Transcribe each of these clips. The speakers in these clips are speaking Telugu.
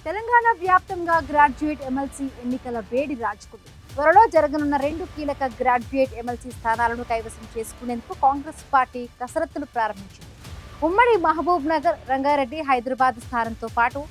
తెలంగాణ వ్యాప్తంగా గ్రాడ్యుయేట్ ఎమ్మెల్సీ ఎన్నికల వేడి రాజుకుంది. త్వరలో జరగనున్న 2 కీలక గ్రాడ్యుయేట్ ఎమ్మెల్సీ స్థానాలను కైవసం చేసుకునేందుకు కాంగ్రెస్ పార్టీ కసరత్తులు ప్రారంభించింది. ఉమ్మడి మహబూబ్ నగర్, రంగారెడ్డి, హైదరాబాద్ స్థానంతో పాటు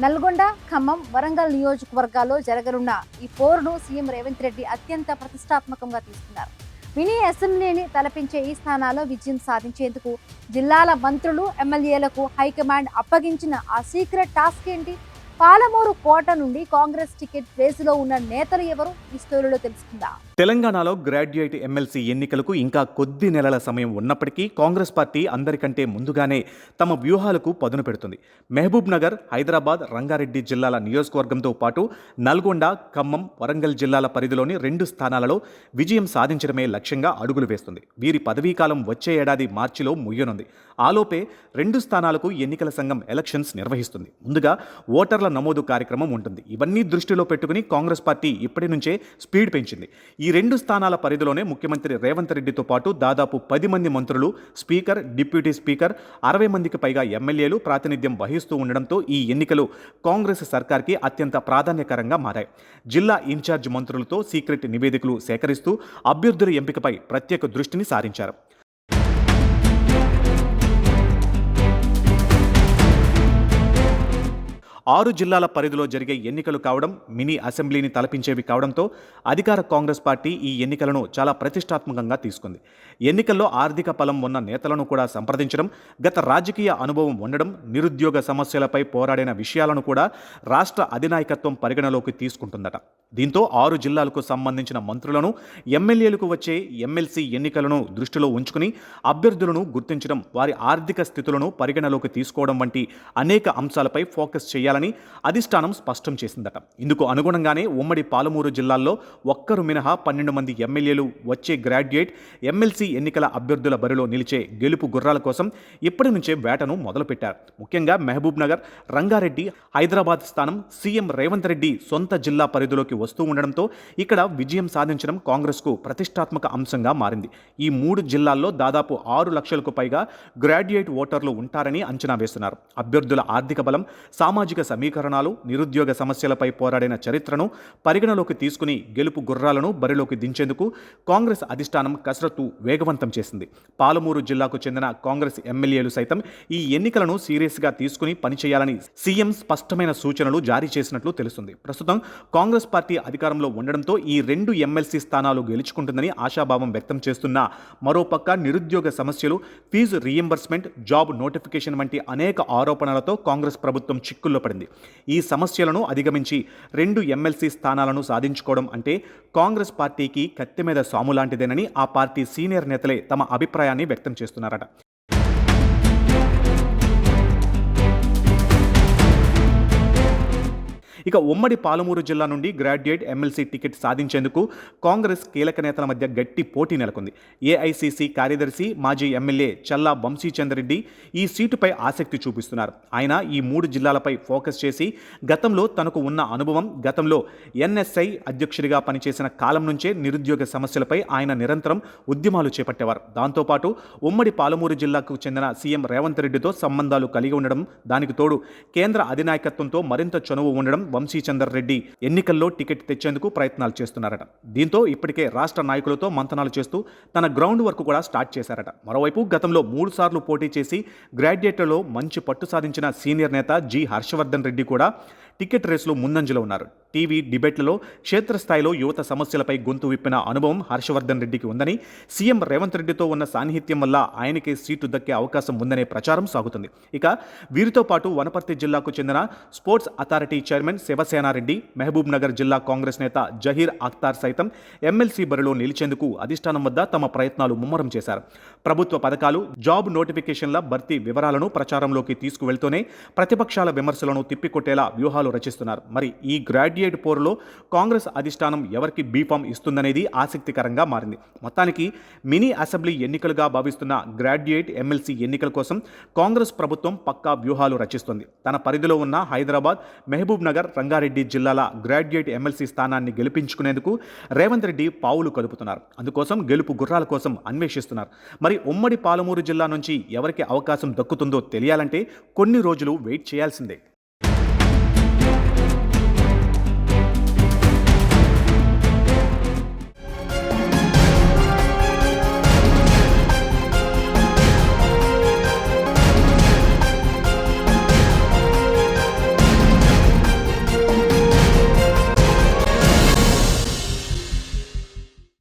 నల్గొండ, ఖమ్మం, వరంగల్ నియోజకవర్గాల్లో జరగనున్న ఈ పోరును సీఎం రేవంత్ రెడ్డి అత్యంత ప్రతిష్టాత్మకంగా తీసుకున్నారు. మినీ అసెంబ్లీని తలపించే ఈ స్థానాల్లో విజయం సాధించేందుకు జిల్లాల మంత్రులు, ఎమ్మెల్యేలకు హైకమాండ్ అప్పగించిన ఆ సీక్రెట్ టాస్క్ ఏంటి? పాలమూరు కోట నుండి కాంగ్రెస్ టికెట్ రేసులో ఉన్న నేతలు ఎవరు? ఈ స్టోరీలో తెలుసుకుందాం. తెలంగాణలో గ్రాడ్యుయేట్ ఎమ్మెల్సీ ఎన్నికలకు ఇంకా కొద్ది నెలల సమయం ఉన్నప్పటికీ కాంగ్రెస్ పార్టీ అందరికంటే ముందుగానే తమ వ్యూహాలకు పదును పెడుతుంది. మహబూబ్ నగర్, హైదరాబాద్, రంగారెడ్డి జిల్లాల నియోజకవర్గంతో పాటు నల్గొండ, ఖమ్మం, వరంగల్ జిల్లాల పరిధిలోని 2 స్థానాలలో విజయం సాధించడమే లక్ష్యంగా అడుగులు వేస్తుంది. వీరి పదవీకాలం వచ్చే ఏడాది మార్చిలో ముగియనుంది. ఆలోపే 2 స్థానాలకు ఎన్నికల సంఘం ఎలక్షన్స్ నిర్వహిస్తుంది. ముందుగా ఓటర్ల నమోదు కార్యక్రమం ఉంటుంది. ఇవన్నీ దృష్టిలో పెట్టుకుని కాంగ్రెస్ పార్టీ ఇప్పటి నుంచే స్పీడ్ పెంచింది. ఈ 2 స్థానాల పరిధిలోనే ముఖ్యమంత్రి రేవంత్ రెడ్డితో పాటు దాదాపు 10 మంది మంత్రులు, స్పీకర్, డిప్యూటీ స్పీకర్, 60 మందికి పైగా ఎమ్మెల్యేలు ప్రాతినిధ్యం వహిస్తూ ఉండడంతో ఈ ఎన్నికలు కాంగ్రెస్ సర్కార్కి అత్యంత ప్రాధాన్యకరంగా మారాయి. జిల్లా ఇన్ఛార్జ్ మంత్రులతో సీక్రెట్ నివేదికలు సేకరిస్తూ అభ్యర్థుల ఎంపికపై ప్రత్యేక దృష్టిని సారించారు. 6 జిల్లాల పరిధిలో జరిగే ఎన్నికలు కావడం, మినీ అసెంబ్లీని తలపించేవి కావడంతో అధికార కాంగ్రెస్ పార్టీ ఈ ఎన్నికలను చాలా ప్రతిష్టాత్మకంగా తీసుకుంది. ఎన్నికల్లో ఆర్థిక బలం ఉన్న నేతలను కూడా సంప్రదించడం, గత రాజకీయ అనుభవం ఉండడం, నిరుద్యోగ సమస్యలపై పోరాడిన విషయాలను కూడా రాష్ట్ర అధినాయకత్వం పరిగణలోకి తీసుకుంటుందట. దీంతో 6 జిల్లాలకు సంబంధించిన మంత్రులను, ఎమ్మెల్యేలకు వచ్చే ఎమ్మెల్సీ ఎన్నికలను దృష్టిలో ఉంచుకుని అభ్యర్థులను గుర్తించడం, వారి ఆర్థిక స్థితులను పరిగణలోకి తీసుకోవడం వంటి అనేక అంశాలపై ఫోకస్ చేయాలని అధిష్టానం స్పష్టం చేసిందట. ఇందుకు అనుగుణంగానే ఉమ్మడి పాలమూరు జిల్లాల్లో ఒక్కరు మినహా 12 మంది ఎమ్మెల్యేలు వచ్చే గ్రాడ్యుయేట్ ఎమ్మెల్సీ ఎన్నికల అభ్యర్థుల బరిలో నిలిచే గెలుపు గుర్రాల కోసం ఇప్పటి నుంచే వేటను మొదలుపెట్టారు. ముఖ్యంగా మహబూబ్ నగర్, రంగారెడ్డి, హైదరాబాద్ స్థానం సీఎం రేవంత్ రెడ్డి సొంత జిల్లా పరిధిలోకి వస్తూ ఉండడంతో ఇక్కడ విజయం సాధించడం కాంగ్రెస్కు ప్రతిష్టాత్మక అంశంగా మారింది. ఈ 3 జిల్లాల్లో దాదాపు 6 లక్షలకు పైగా గ్రాడ్యుయేట్ ఓటర్లు ఉంటారని అంచనా వేస్తున్నారు. అభ్యర్థుల ఆర్థిక బలం, సామాజిక సమీకరణాలు, నిరుద్యోగ సమస్యలపై పోరాడిన చరిత్రను పరిగణలోకి తీసుకుని గెలుపు గుర్రాలను బరిలోకి దించేందుకు కాంగ్రెస్ అధిష్టానం కసరత్తు వేగవంతం చేసింది. పాలమూరు జిల్లాకు చెందిన కాంగ్రెస్ ఎమ్మెల్యేలు సైతం ఈ ఎన్నికలను సీరియస్గా తీసుకుని పనిచేయాలని సీఎం స్పష్టమైన సూచనలు జారీ చేసినట్లు తెలుస్తుంది. ప్రస్తుతం కాంగ్రెస్ పార్టీ అధికారంలో ఉండడంతో ఈ 2 ఎమ్మెల్సీ స్థానాలు గెలుచుకుంటుందని ఆశాభావం వ్యక్తం చేస్తున్న మరోపక్క నిరుద్యోగ సమస్యలు, ఫీజు రీయింబర్స్మెంట్, జాబ్ నోటిఫికేషన్ వంటి అనేక ఆరోపణలతో కాంగ్రెస్ ప్రభుత్వం చిక్కుల్లో పడింది. ఈ సమస్యలను అధిగమించి 2 ఎమ్మెల్సీ స్థానాలను సాధించుకోవడం అంటే కాంగ్రెస్ పార్టీకి కత్తి మీద సాము లాంటిదేనని ఆ పార్టీ సీనియర్ నేతలే తమ అభిప్రాయాన్ని వ్యక్తం చేస్తున్నారట. ఇక ఉమ్మడి పాలమూరు జిల్లా నుండి గ్రాడ్యుయేట్ ఎమ్మెల్సీ టికెట్ సాధించేందుకు కాంగ్రెస్ కీలక నేతల మధ్య గట్టి పోటీ నెలకొంది. ఏఐసీసీ కార్యదర్శి, మాజీ ఎమ్మెల్యే చల్లా వంశీచంద్రెడ్డి ఈ సీటుపై ఆసక్తి చూపిస్తున్నారు. ఆయన ఈ 3 జిల్లాలపై ఫోకస్ చేసి గతంలో తనకు ఉన్న అనుభవం, గతంలో ఎన్ఎస్ఐ అధ్యక్షుడిగా పనిచేసిన కాలం నుంచే నిరుద్యోగ సమస్యలపై ఆయన నిరంతరం ఉద్యమాలు చేపట్టేవారు. దాంతోపాటు ఉమ్మడి పాలమూరు జిల్లాకు చెందిన సీఎం రేవంత్ రెడ్డితో సంబంధాలు కలిగి ఉండడం, దానికి తోడు కేంద్ర అధినాయకత్వంతో మరింత చనువు ఉండడం వంశీచందర్ రెడ్డి ఎన్నికల్లో టికెట్ తెచ్చేందుకు ప్రయత్నాలు చేస్తున్నారట. దీంతో ఇప్పటికే రాష్ట్ర నాయకులతో మంతనాలు చేస్తూ తన గ్రౌండ్ వర్క్ కూడా స్టార్ట్ చేశారట. మరోవైపు గతంలో 3 సార్లు పోటీ చేసి గ్రాడ్యుయేట్లలో మంచి పట్టు సాధించిన సీనియర్ నేత జి హర్షవర్ధన్ రెడ్డి కూడా టికెట్ రేసులో ముందంజలో ఉన్నారు. టీవీ డిబేట్లలో క్షేత్రస్థాయిలో యువత సమస్యలపై గొంతు విప్పిన అనుభవం హర్షవర్ధన్ రెడ్డికి ఉందని, సీఎం రేవంత్ రెడ్డితో ఉన్న సాన్నిహిత్యం వల్ల ఆయనకే సీటు దక్కే అవకాశం ఉందనే ప్రచారం సాగుతుంది. ఇక వీరితో పాటు వనపర్తి జిల్లాకు చెందిన sports authority chairman Shivasena Reddy, Mahabubnagar జిల్లా కాంగ్రెస్ నేత జహీర్ అఖ్తార్ సైతం ఎమ్మెల్సీ బరిలో నిలిచేందుకు అధిష్టానం వద్ద తమ ప్రయత్నాలు ముమ్మరం చేశారు. ప్రభుత్వ పథకాలు, జాబ్ నోటిఫికేషన్ల భర్తీ వివరాలను ప్రచారంలోకి తీసుకువెళ్తూనే ప్రతిపక్షాల విమర్శలను తిప్పికొట్టేలా వ్యూహాలు రచిస్తున్నారు. మరి ఈ గ్రాడ్యుయేట్ పోరులో కాంగ్రెస్ అధిష్టానం ఎవరికి బీఫామ్ ఇస్తుందనేది ఆసక్తికరంగా మారింది. మొత్తానికి మినీ అసెంబ్లీ ఎన్నికలుగా భావిస్తున్న గ్రాడ్యుయేట్ ఎమ్మెల్సీ ఎన్నికల కోసం కాంగ్రెస్ ప్రభుత్వం పక్కా వ్యూహాలు రచిస్తుంది. తన పరిధిలో ఉన్న హైదరాబాద్, మహబూబ్ నగర్, రంగారెడ్డి జిల్లాల గ్రాడ్యుయేట్ ఎమ్మెల్సీ స్థానాన్ని గెలిపించుకునేందుకు రేవంత్ రెడ్డి పావులు కదుపుతున్నారు. అందుకోసం గెలుపు గుర్రాల కోసం అన్వేషిస్తున్నారు. మరి ఉమ్మడి పాలమూరు జిల్లా నుంచి ఎవరికి అవకాశం దక్కుతుందో తెలియాలంటే కొన్ని రోజులు వెయిట్ చేయాల్సిందే.